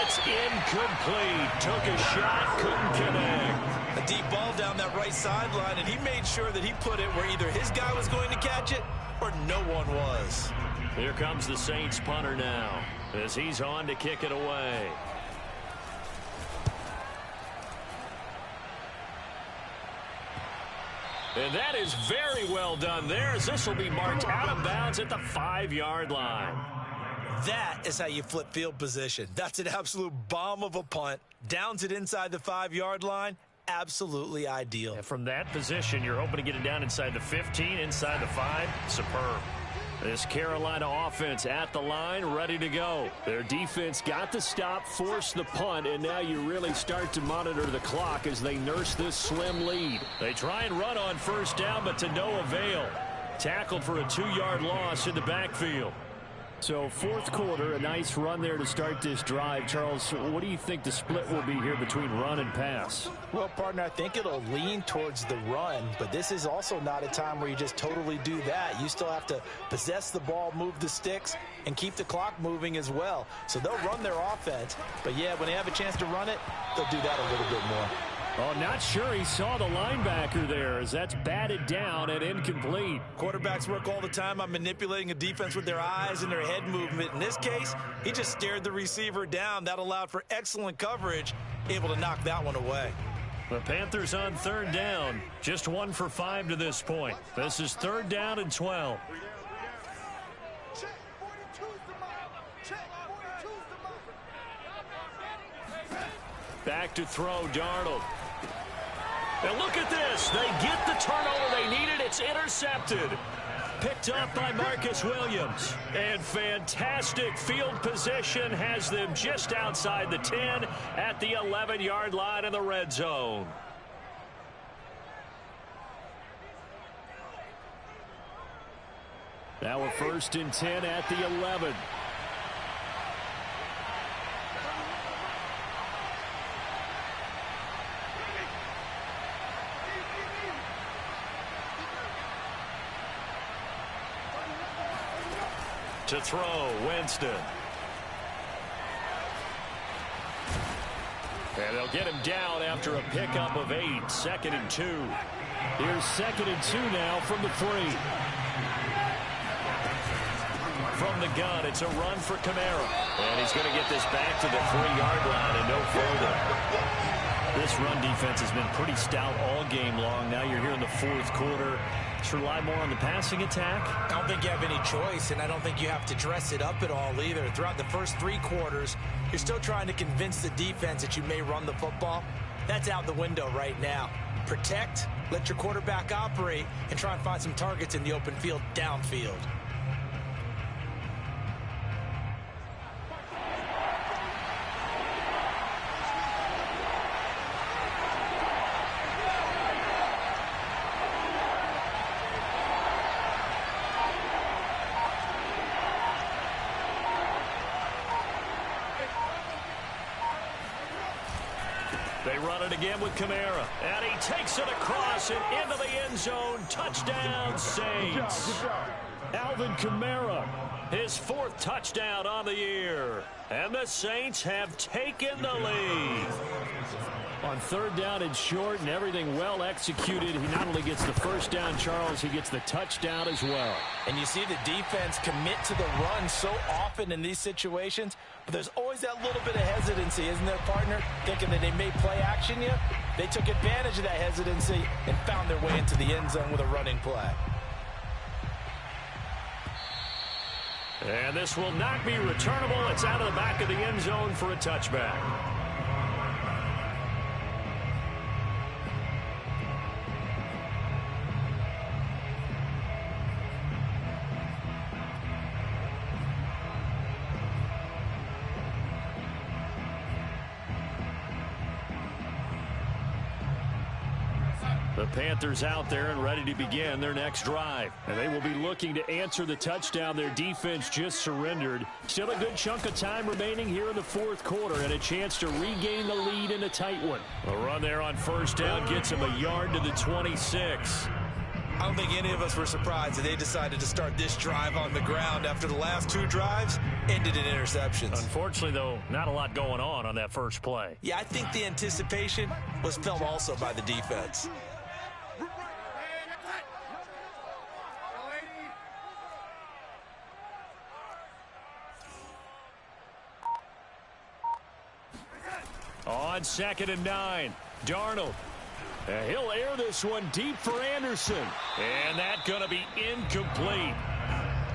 It's incomplete. Took a shot, couldn't connect. A deep ball down that right sideline, and he made sure that he put it where either his guy was going to catch it or no one was. Here comes the Saints punter now as he's on to kick it away. And that is very well done there, as this will be marked out of bounds at the 5-yard line. That is how you flip field position. That's an absolute bomb of a punt. Downs it inside the 5-yard line. Absolutely ideal. And from that position, you're hoping to get it down inside the 15, inside the 5. Superb. This Carolina offense at the line, ready to go. Their defense got the stop, forced the punt, and now you really start to monitor the clock as they nurse this slim lead. They try and run on first down, but to no avail. Tackled for a 2-yard loss in the backfield. So fourth quarter, a nice run there to start this drive. Charles, what do you think the split will be here between run and pass? Well, partner, I think it'll lean towards the run, but this is also not a time where you just totally do that. You still have to possess the ball, move the sticks, and keep the clock moving as well. So they'll run their offense, but yeah, when they have a chance to run it, they'll do that a little bit more. Oh, not sure he saw the linebacker there as that's batted down and incomplete. Quarterbacks work all the time on manipulating a defense with their eyes and their head movement. In this case, he just stared the receiver down. That allowed for excellent coverage, able to knock that one away. The Panthers on third down, just 1 for 5 to this point. This is 3rd down and 12. Back to throw, Darnold. And look at this. They get the turnover they needed. It's intercepted. Picked up by Marcus Williams. And fantastic field position has them just outside the 10 at the 11-yard line in the red zone. Now we're 1st and 10 at the 11. To throw, Winston. And they'll get him down after a pickup of 8. 2nd and 2. Here's 2nd and 2 now from the 3. From the gun, it's a run for Kamara. And he's going to get this back to the 3-yard line and no further. This run defense has been pretty stout all game long. Now you're here in the 4th quarter. Should rely more on the passing attack? I don't think you have any choice, and I don't think you have to dress it up at all either. Throughout the first 3 quarters, you're still trying to convince the defense that you may run the football. That's out the window right now. Protect, let your quarterback operate, and try and find some targets in the open field downfield. They run it again with Kamara. And he takes it across and into the end zone. Touchdown, Saints. Alvin Kamara, his 4th touchdown on the year. And the Saints have taken the lead. On 3rd down and short and everything well executed, he not only gets the first down, Charles, he gets the touchdown as well. And you see the defense commit to the run so often in these situations, but there's always that little bit of hesitancy, isn't there, partner? Thinking that they may play action you. They took advantage of that hesitancy and found their way into the end zone with a running play. And this will not be returnable. It's out of the back of the end zone for a touchback. The Panthers out there and ready to begin their next drive. And they will be looking to answer the touchdown their defense just surrendered. Still a good chunk of time remaining here in the fourth quarter and a chance to regain the lead in a tight one. A run there on first down gets him a yard to the 26. I don't think any of us were surprised that they decided to start this drive on the ground after the last two drives ended in interceptions. Unfortunately, though, not a lot going on that first play. Yeah, I think the anticipation was felt also by the defense. On 2nd and 9, Darnold. He'll air this one deep for Anderson. And that's going to be incomplete.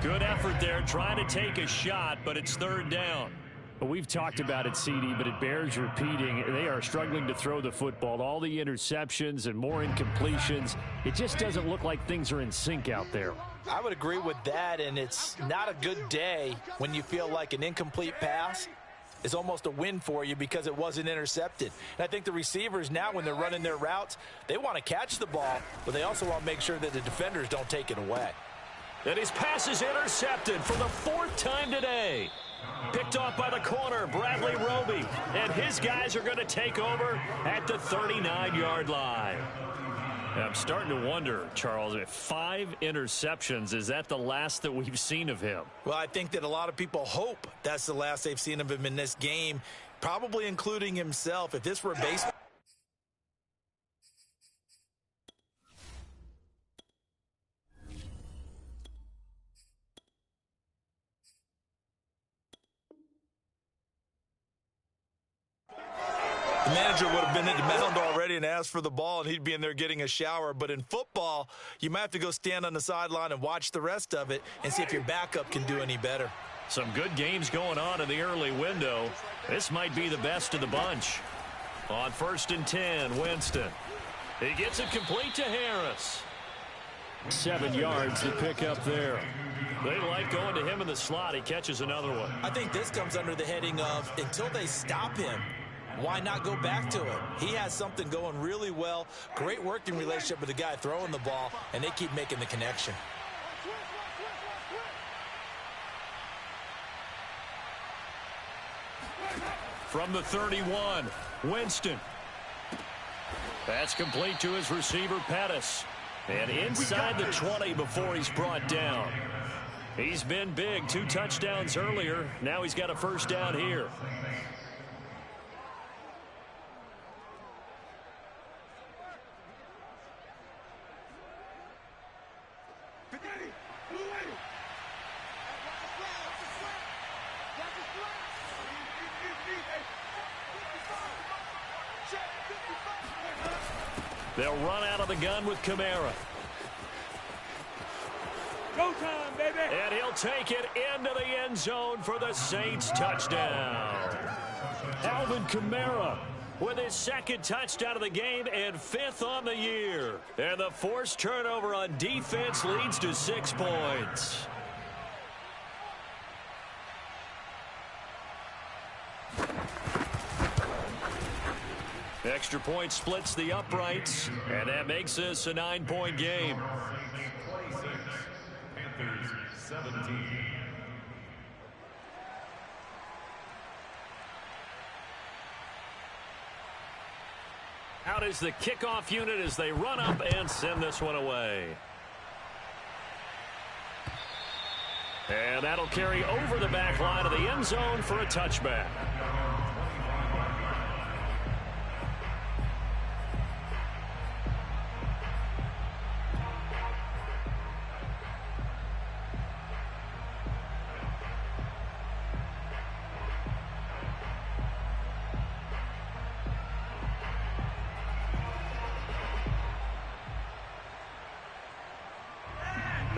Good effort there trying to take a shot, but it's third down. Well, we've talked about it, CD, but it bears repeating. They are struggling to throw the football. All the interceptions and more incompletions. It just doesn't look like things are in sync out there. I would agree with that, and it's not a good day when you feel like an incomplete pass is almost a win for you because it wasn't intercepted. And I think the receivers now, when they're running their routes, they want to catch the ball, but they also want to make sure that the defenders don't take it away. And his pass is intercepted for the 4th time today. Picked off by the corner, Bradley Roby. And his guys are going to take over at the 39-yard line. I'm starting to wonder, Charles, if 5 interceptions, is that the last that we've seen of him? Well, I think that a lot of people hope that's the last they've seen of him in this game, probably including himself. If this were baseball. The manager would have been at the mound already and asked for the ball, and he'd be in there getting a shower. But in football, you might have to go stand on the sideline and watch the rest of it and see if your backup can do any better. Some good games going on in the early window. This might be the best of the bunch. On 1st and 10, Winston. He gets it complete to Harris. 7 yards to pick up there. They like going to him in the slot. He catches another one. I think this comes under the heading of until they stop him, why not go back to him? He has something going really well. Great working relationship with the guy throwing the ball, and they keep making the connection. From the 31, Winston. That's complete to his receiver, Pettis. And inside the 20 before he's brought down. He's been big. 2 touchdowns earlier. Now he's got a first down here. They'll run out of the gun with Kamara. Go time, baby. And he'll take it into the end zone for the Saints touchdown. Alvin Kamara with his 2nd touchdown of the game and 5th on the year. And the forced turnover on defense leads to 6 points. Extra point splits the uprights, and that makes this a 9-point game. Panthers 17. Out is the kickoff unit as they run up and send this one away. And that'll carry over the back line of the end zone for a touchback.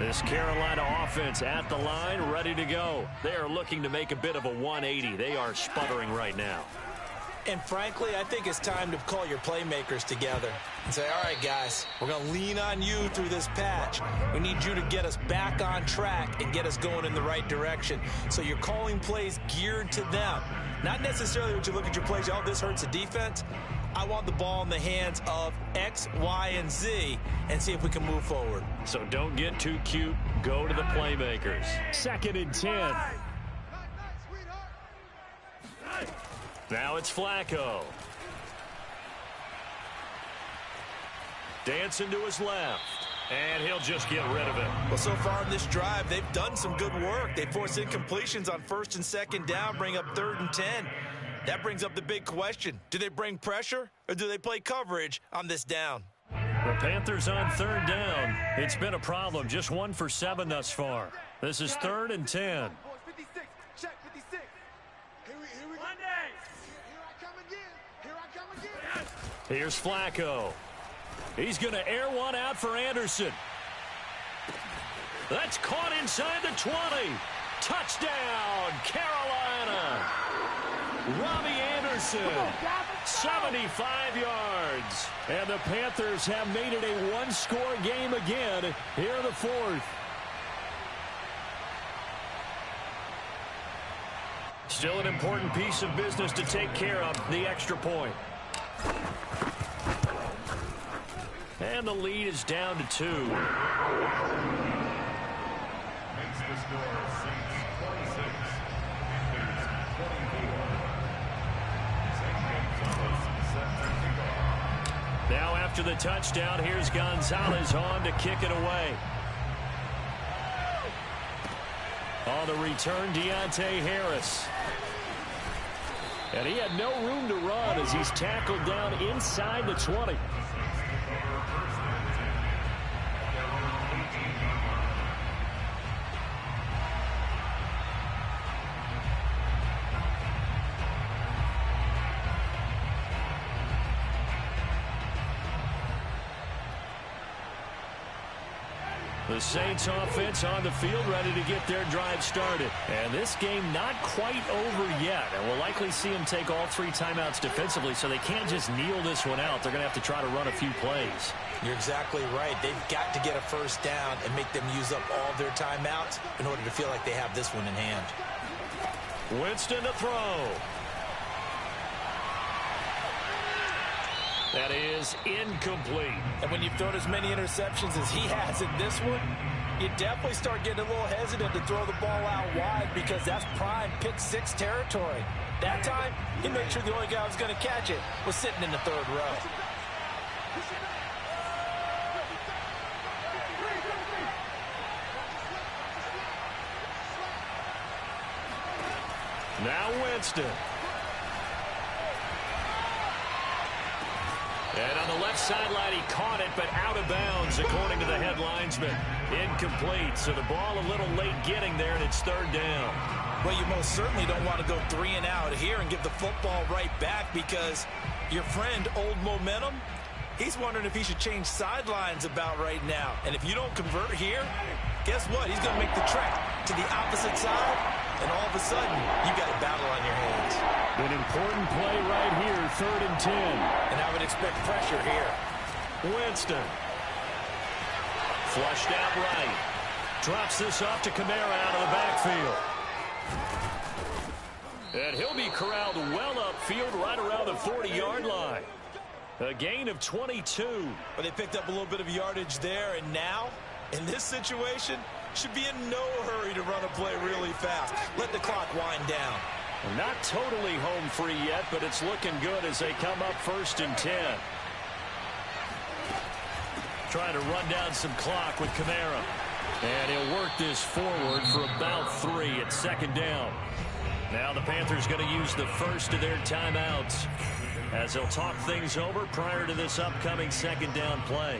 This Carolina offense at the line, ready to go. They are looking to make a bit of a 180. They are sputtering right now. And frankly, I think it's time to call your playmakers together and say, all right, guys, we're going to lean on you through this patch. We need you to get us back on track and get us going in the right direction. So you're calling plays geared to them. Not necessarily when you look at your plays, oh, this hurts the defense. I want the ball in the hands of X, Y, and Z and see if we can move forward. So don't get too cute. Go to the playmakers. 2nd and 10. Now it's Flacco. Dancing to his left. And he'll just get rid of it. Well, so far in this drive, they've done some good work. They force incompletions on 1st and 2nd down, bring up 3rd and 10. That brings up the big question. Do they bring pressure or do they play coverage on this down? The Panthers on 3rd down. It's been a problem. Just 1 for 7 thus far. This is 3rd and 10. Here's Flacco. He's going to air one out for Anderson. That's caught inside the 20. Touchdown, Carolina. Robbie Anderson, 75 yards. And the Panthers have made it a one-score game again here in the 4th. Still an important piece of business to take care of, the extra point. And the lead is down to 2. Makes the score Saints 26, Panthers 24. Now after the touchdown, here's Gonzalez on to kick it away. On the return, Deontay Harris. And he had no room to run as he's tackled down inside the 20. The Saints offense on the field ready to get their drive started. And this game not quite over yet. And we'll likely see them take all 3 timeouts defensively, so they can't just kneel this one out. They're going to have to try to run a few plays. You're exactly right. They've got to get a 1st down and make them use up all their timeouts in order to feel like they have this one in hand. Winston to throw. That is incomplete. And when you've thrown as many interceptions as he has in this one, you definitely start getting a little hesitant to throw the ball out wide because that's prime pick 6 territory. That time, he made sure the only guy who was going to catch it was sitting in the 3rd row. Now Winston. And on the left sideline, he caught it, but out of bounds, according to the head linesman. Incomplete, so the ball a little late getting there, and it's 3rd down. Well, you most certainly don't want to go 3 and out here and give the football right back because your friend, Old Momentum, he's wondering if he should change sidelines about right now. And if you don't convert here, guess what? He's going to make the trek to the opposite side, and all of a sudden, you got a battle on your hands. An important play right here, 3rd and 10. And I would expect pressure here. Winston. Flushed out right. Drops this off to Kamara out of the backfield. And he'll be corralled well upfield right around the 40-yard line. A gain of 22. But they picked up a little bit of yardage there, and now, in this situation, should be in no hurry to run a play really fast. Let the clock wind down. Not totally home free yet, but it's looking good as they come up 1st and 10. Trying to run down some clock with Kamara. And he'll work this forward for about 3 at 2nd down. Now the Panthers going to use the first of their timeouts as they'll talk things over prior to this upcoming 2nd down play.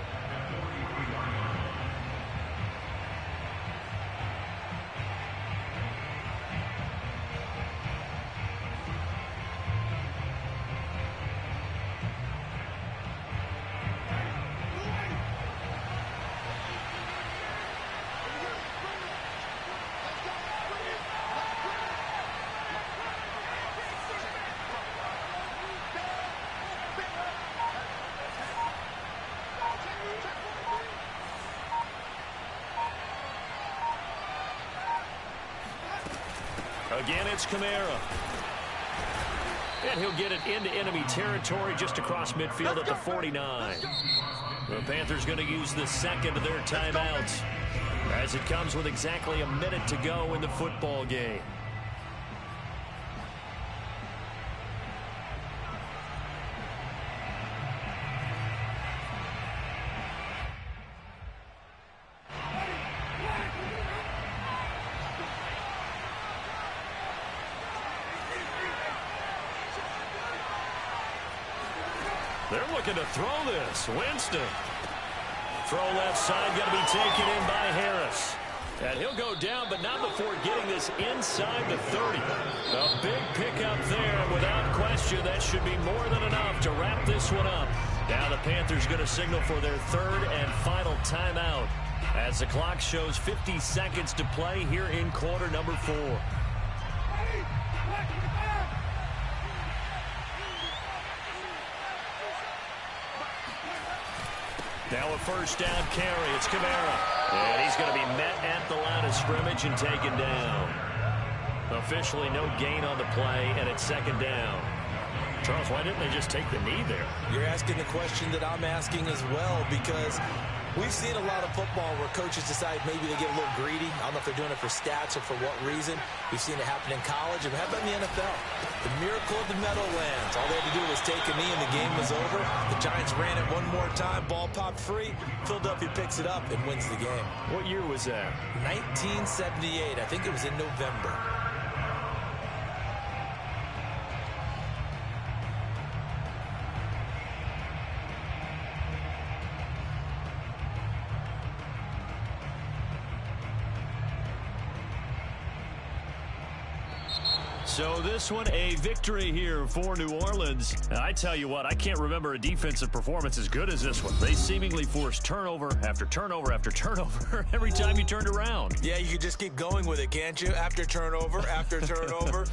Again, it's Kamara. And he'll get it into enemy territory just across midfield at the 49. The Panthers going to use the second of their timeouts as it comes with exactly a minute to go in the football game. They're looking to throw this. Winston. Throw left side, going to be taken in by Harris. And he'll go down, but not before getting this inside the 30. A big pickup there. Without question, that should be more than enough to wrap this one up. Now the Panthers going to signal for their third and final timeout as the clock shows 50 seconds to play here in quarter number 4. Now a first down carry. It's Kamara. And he's going to be met at the line of scrimmage and taken down. Officially no gain on the play, and it's second down. Charles, why didn't they just take the knee there? You're asking the question that I'm asking as well, because we've seen a lot of football where coaches decide maybe they get a little greedy. I don't know if they're doing it for stats or for what reason. We've seen it happen in college. And how about in the NFL? The miracle of the Meadowlands. All they had to do was take a knee and the game was over. The Giants ran it one more time. Ball popped free. Philadelphia picks it up and wins the game. What year was that? 1978. I think it was in November. So this one, a victory here for New Orleans. And I tell you what, I can't remember a defensive performance as good as this one. They seemingly forced turnover after turnover after turnover every time you turned around. Yeah, you could just keep going with it, can't you? After turnover, after turnover.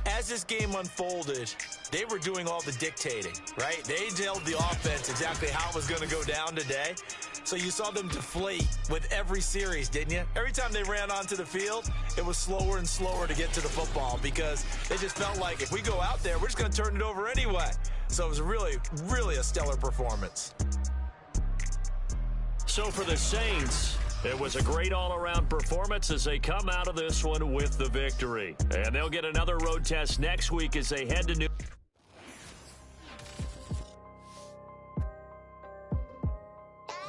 As this game unfolded, they were doing all the dictating, right? They told the offense exactly how it was going to go down today. So you saw them deflate with every series, didn't you? Every time they ran onto the field, it was slower and slower to get to the football because they just felt like if we go out there, we're just going to turn it over anyway. So it was really, really a stellar performance. So for the Saints, it was a great all-around performance as they come out of this one with the victory. And they'll get another road test next week as they head to New